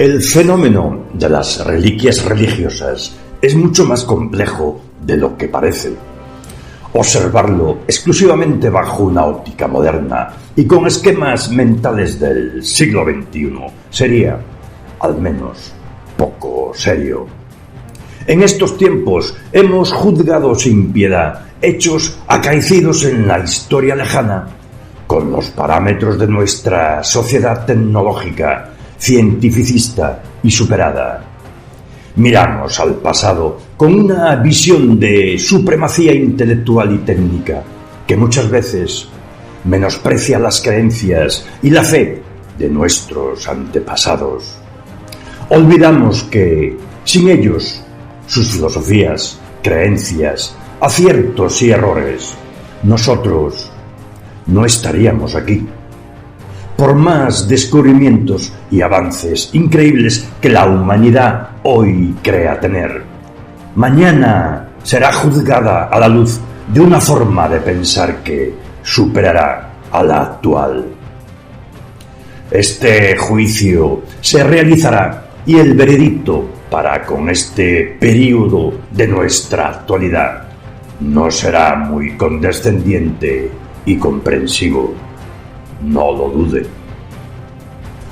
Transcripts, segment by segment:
El fenómeno de las reliquias religiosas es mucho más complejo de lo que parece. Observarlo exclusivamente bajo una óptica moderna y con esquemas mentales del siglo XXI sería, al menos, poco serio. En estos tiempos hemos juzgado sin piedad hechos acaecidos en la historia lejana con los parámetros de nuestra sociedad tecnológica, cientificista y superada. Miramos al pasado con una visión de supremacía intelectual y técnica que muchas veces menosprecia las creencias y la fe de nuestros antepasados. Olvidamos que, sin ellos, sus filosofías, creencias, aciertos y errores, nosotros no estaríamos aquí. Por más descubrimientos y avances increíbles que la humanidad hoy crea tener, mañana será juzgada a la luz de una forma de pensar que superará a la actual. Este juicio se realizará y el veredicto para con este período de nuestra actualidad no será muy condescendiente y comprensivo. No lo dude.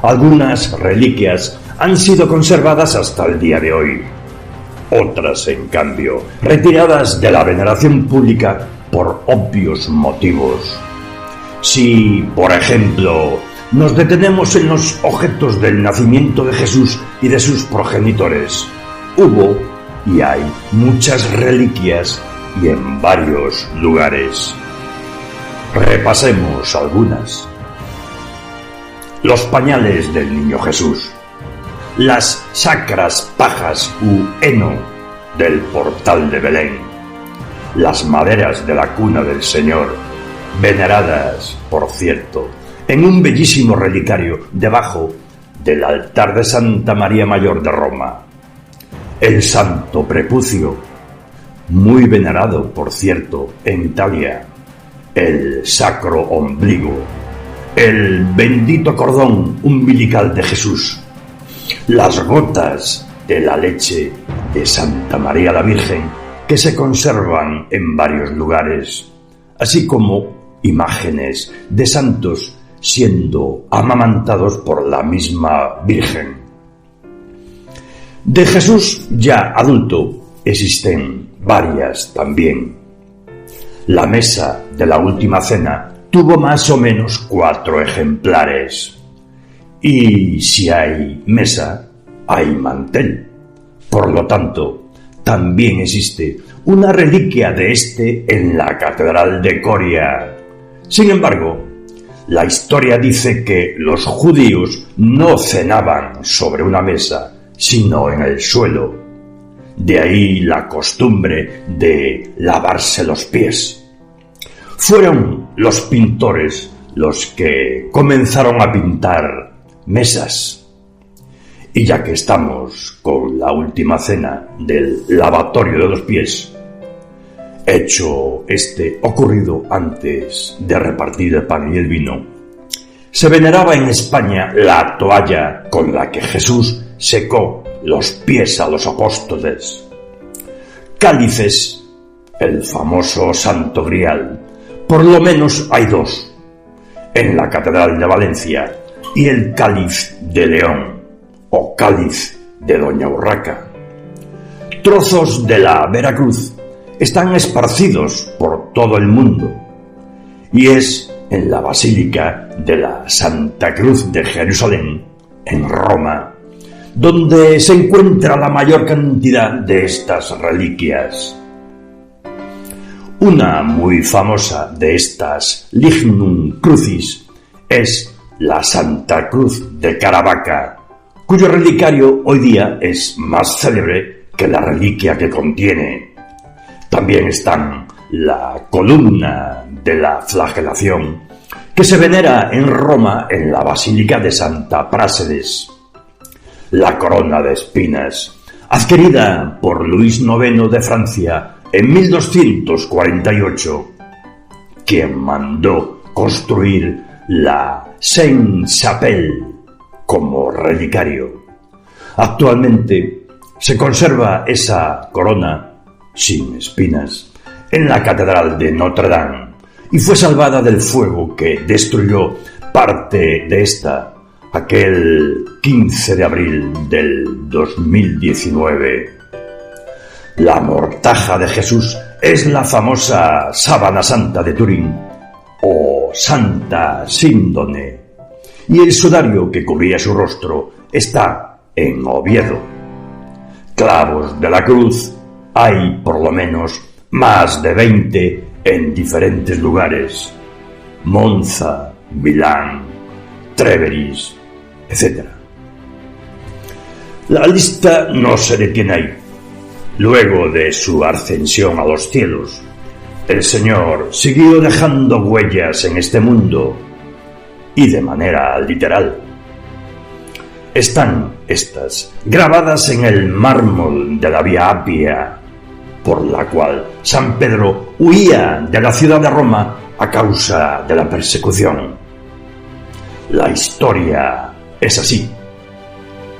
Algunas reliquias han sido conservadas hasta el día de hoy. Otras, en cambio, retiradas de la veneración pública por obvios motivos. Si, por ejemplo, nos detenemos en los objetos del nacimiento de Jesús y de sus progenitores, hubo y hay muchas reliquias y en varios lugares. Repasemos algunas. Los pañales del niño Jesús, las sacras pajas u heno del portal de Belén, las maderas de la cuna del Señor, veneradas, por cierto, en un bellísimo relicario debajo del altar de Santa María Mayor de Roma, el santo prepucio, muy venerado, por cierto, en Italia, el sacro ombligo, el bendito cordón umbilical de Jesús, las gotas de la leche de Santa María la Virgen que se conservan en varios lugares, así como imágenes de santos siendo amamantados por la misma Virgen. De Jesús ya adulto existen varias también. La mesa de la Última Cena tuvo más o menos 4 ejemplares. Y si hay mesa, hay mantel. Por lo tanto, también existe una reliquia de este en la Catedral de Coria. Sin embargo, la historia dice que los judíos no cenaban sobre una mesa, sino en el suelo. De ahí la costumbre de lavarse los pies. Fueron los pintores los que comenzaron a pintar mesas. Y ya que estamos con la Última Cena del lavatorio de los pies, hecho ocurrido antes de repartir el pan y el vino, se veneraba en España la toalla con la que Jesús secó los pies a los apóstoles. Cálices, el famoso Santo Grial, por lo menos hay 2, en la Catedral de Valencia, y el Cáliz de León, o Cáliz de Doña Urraca. Trozos de la Veracruz están esparcidos por todo el mundo, y es en la Basílica de la Santa Cruz de Jerusalén, en Roma, donde se encuentra la mayor cantidad de estas reliquias. Una muy famosa de estas Lignum Crucis es la Santa Cruz de Caravaca, cuyo relicario hoy día es más célebre que la reliquia que contiene. También están la columna de la flagelación, que se venera en Roma en la Basílica de Santa Prásedes, la corona de espinas, adquirida por Luis IX de Francia en 1248, quien mandó construir la Sainte-Chapelle como relicario, Actualmente se conserva esa corona, sin espinas, en la Catedral de Notre Dame y fue salvada del fuego que destruyó parte de esta aquel 15 de abril del 2019. La mortaja de Jesús es la famosa sábana santa de Turín o Santa Síndone, y el sudario que cubría su rostro está en Oviedo. Clavos de la cruz hay por lo menos más de 20 en diferentes lugares: Monza, Milán, Tréveris, etc. La lista no se detiene ahí. Luego de su ascensión a los cielos, el Señor siguió dejando huellas en este mundo, y de manera literal. Están estas grabadas en el mármol de la Vía Apia, por la cual San Pedro huía de la ciudad de Roma a causa de la persecución. La historia es así.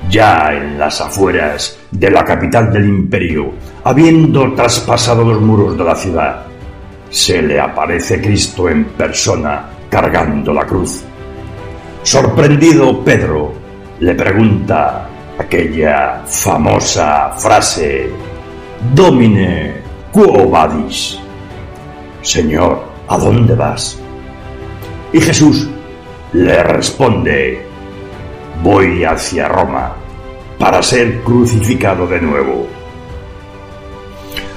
Ya en las afueras de la capital del imperio, habiendo traspasado los muros de la ciudad, se le aparece Cristo en persona cargando la cruz. Sorprendido, Pedro le pregunta aquella famosa frase: Domine, quo vadis? Señor, ¿a dónde vas? Y Jesús le responde: voy hacia Roma para ser crucificado de nuevo.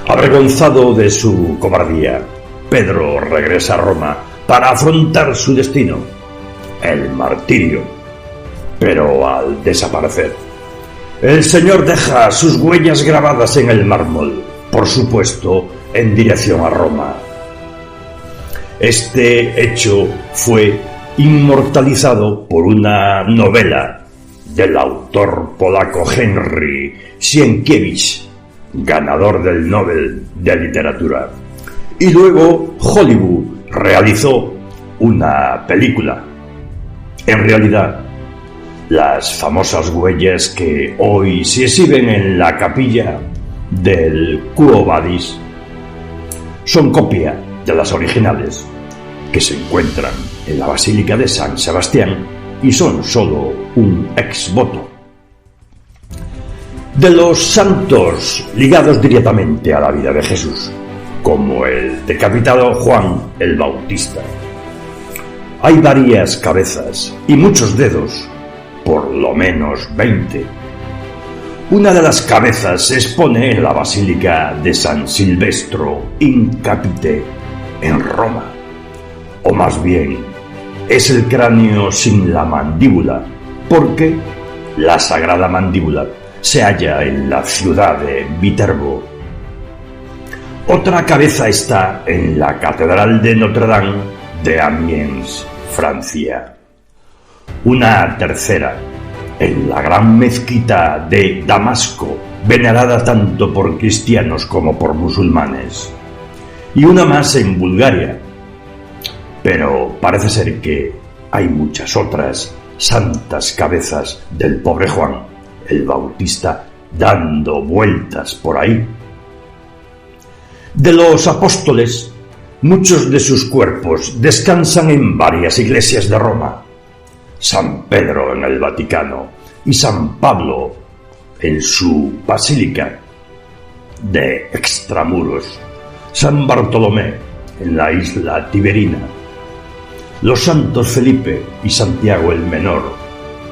Avergonzado de su cobardía, Pedro regresa a Roma para afrontar su destino, el martirio. Pero al desaparecer, el Señor deja sus huellas grabadas en el mármol, por supuesto, en dirección a Roma. Este hecho fue inmortalizado por una novela del autor polaco Henryk Sienkiewicz, ganador del Nobel de Literatura. Y luego Hollywood realizó una película. En realidad, las famosas huellas que hoy se exhiben en la capilla del Quo Vadis son copia de las originales, que se encuentran en la Basílica de San Sebastián y son solo un ex voto. De los santos ligados directamente a la vida de Jesús, como el decapitado Juan el Bautista, hay varias cabezas y muchos dedos, por lo menos 20. Una de las cabezas se expone en la Basílica de San Silvestro in Capite, en Roma. O más bien, es el cráneo sin la mandíbula, porque la sagrada mandíbula se halla en la ciudad de Viterbo. Otra cabeza está en la Catedral de Notre Dame de Amiens, Francia. Una tercera en la gran mezquita de Damasco, venerada tanto por cristianos como por musulmanes. Y una más en Bulgaria. Pero parece ser que hay muchas otras santas cabezas del pobre Juan el Bautista dando vueltas por ahí. De los apóstoles, muchos de sus cuerpos descansan en varias iglesias de Roma. San Pedro en el Vaticano y San Pablo en su basílica de Extramuros, San Bartolomé en la isla Tiberina, los santos Felipe y Santiago el Menor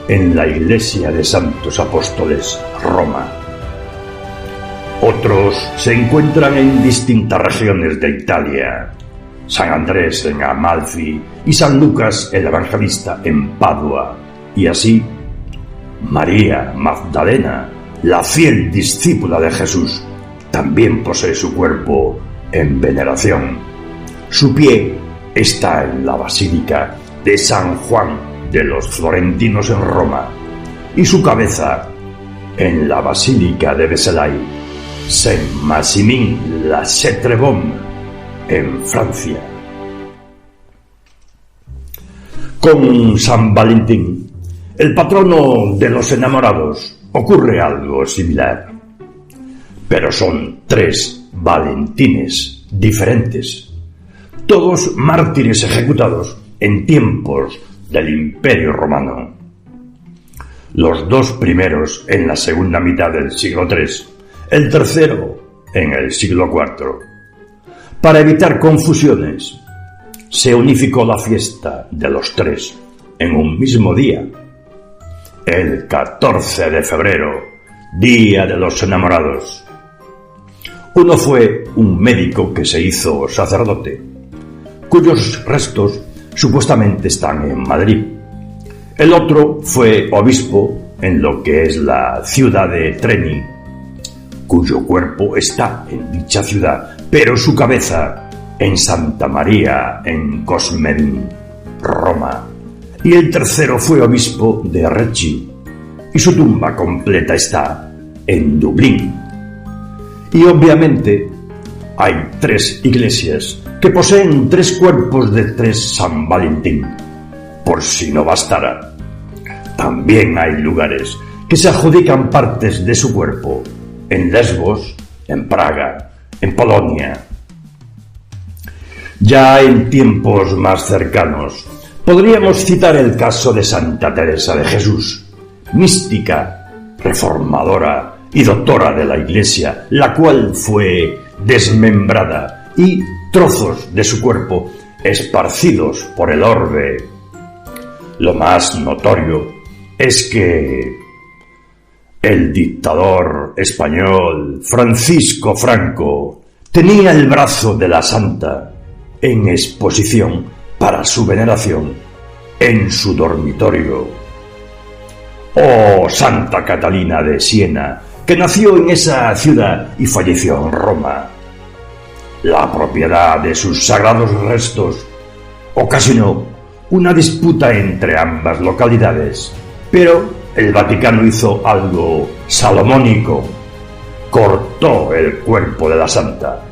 en la iglesia de Santos Apóstoles, Roma. Otros se encuentran en distintas regiones de Italia: San Andrés en Amalfi y San Lucas el Evangelista en Padua. Y así, María Magdalena, la fiel discípula de Jesús, también posee su cuerpo en veneración. Su pie está en la Basílica de San Juan de los Florentinos en Roma y su cabeza en la Basílica de Vézelay, Saint-Maximin-la-Châtre-Beaume, en Francia. Con San Valentín, el patrono de los enamorados, ocurre algo similar, pero son 3 Valentines diferentes, todos mártires ejecutados en tiempos del Imperio Romano. Los 2 primeros en la segunda mitad del siglo III, el tercero en el siglo IV. Para evitar confusiones, se unificó la fiesta de los 3 en un mismo día, el 14 de febrero, Día de los Enamorados. Uno fue un médico que se hizo sacerdote, cuyos restos supuestamente están en Madrid. El otro fue obispo en lo que es la ciudad de Treni, cuyo cuerpo está en dicha ciudad, pero su cabeza en Santa María en Cosmedin, Roma. Y el tercero fue obispo de Recci, y su tumba completa está en Dublín. Y obviamente hay 3 iglesias que poseen 3 cuerpos de 3 San Valentín. Por si no bastara, también hay lugares que se adjudican partes de su cuerpo en Lesbos, en Praga, en Polonia. Ya en tiempos más cercanos, podríamos citar el caso de Santa Teresa de Jesús, mística, reformadora y doctora de la Iglesia, la cual fue desmembrada y trozos de su cuerpo esparcidos por el orbe. Lo más notorio es que el dictador español Francisco Franco tenía el brazo de la santa en exposición para su veneración en su dormitorio. Oh Santa Catalina de Siena, que nació en esa ciudad y falleció en Roma. La propiedad de sus sagrados restos ocasionó una disputa entre ambas localidades, pero el Vaticano hizo algo salomónico: cortó el cuerpo de la santa.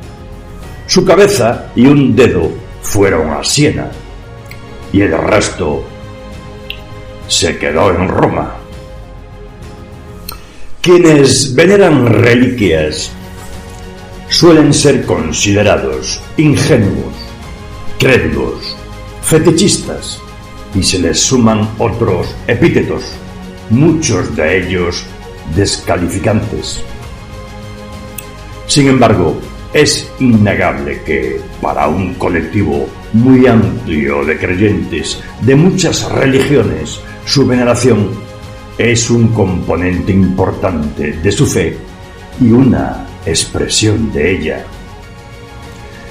Su cabeza y un dedo fueron a Siena y el resto se quedó en Roma. Quienes veneran reliquias suelen ser considerados ingenuos, crédulos, fetichistas, y se les suman otros epítetos, muchos de ellos descalificantes. Sin embargo, es innegable que para un colectivo muy amplio de creyentes de muchas religiones, su veneración es un componente importante de su fe y una expresión de ella.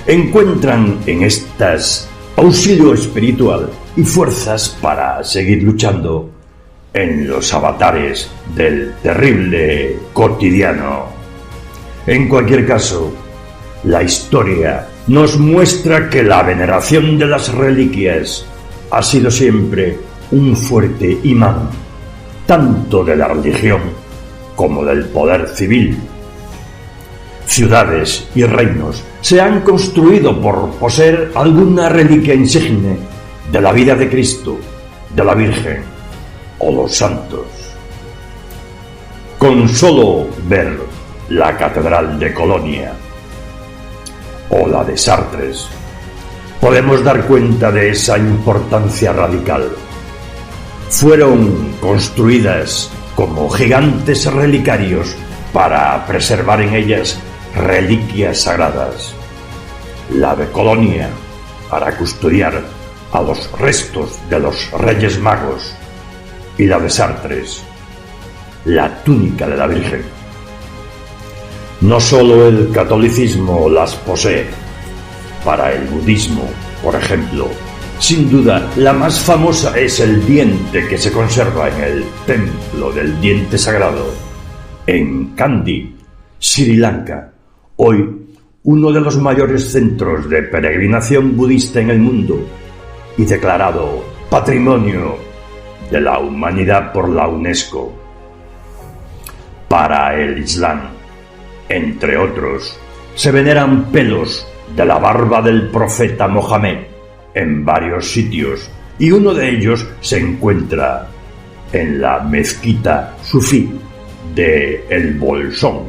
Encuentran en estas auxilio espiritual y fuerzas para seguir luchando en los avatares del terrible cotidiano. En cualquier caso, la historia nos muestra que la veneración de las reliquias ha sido siempre un fuerte imán, tanto de la religión como del poder civil. Ciudades y reinos se han construido por poseer alguna reliquia insigne de la vida de Cristo, de la Virgen o los santos. Con solo ver la Catedral de Colonia o la de Chartres, podemos dar cuenta de esa importancia radical. Fueron construidas como gigantes relicarios para preservar en ellas reliquias sagradas. La de Colonia para custodiar a los restos de los Reyes Magos y la de Chartres, la túnica de la Virgen. No solo el catolicismo las posee. Para el budismo, por ejemplo, sin duda la más famosa es el diente que se conserva en el templo del diente sagrado, en Kandy, Sri Lanka, hoy uno de los mayores centros de peregrinación budista en el mundo y declarado Patrimonio de la Humanidad por la UNESCO. Para el Islam, entre otros, se veneran pelos de la barba del profeta Mohammed en varios sitios, y uno de ellos se encuentra en la mezquita sufí de El Bolsón,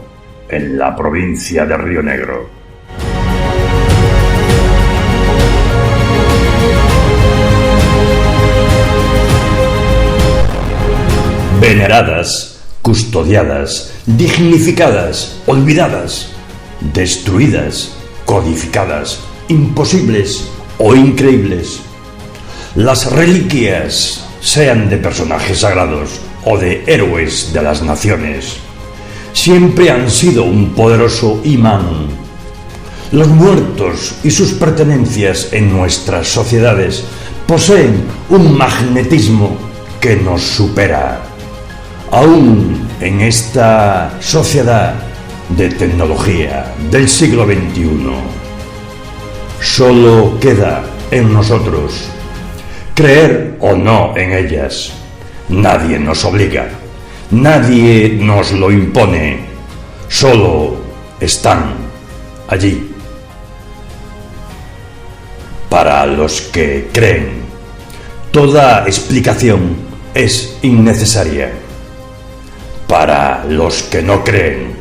en la provincia de Río Negro. Veneradas, custodiadas, dignificadas, olvidadas, destruidas, codificadas, imposibles o increíbles. Las reliquias, sean de personajes sagrados o de héroes de las naciones, siempre han sido un poderoso imán. Los muertos y sus pertenencias en nuestras sociedades poseen un magnetismo que nos supera. Aún en esta sociedad de tecnología del siglo XXI, solo queda en nosotros creer o no en ellas. Nadie nos obliga, nadie nos lo impone, solo están allí. Para los que creen, toda explicación es innecesaria. Para los que no creen,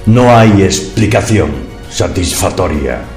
no hay explicación satisfactoria.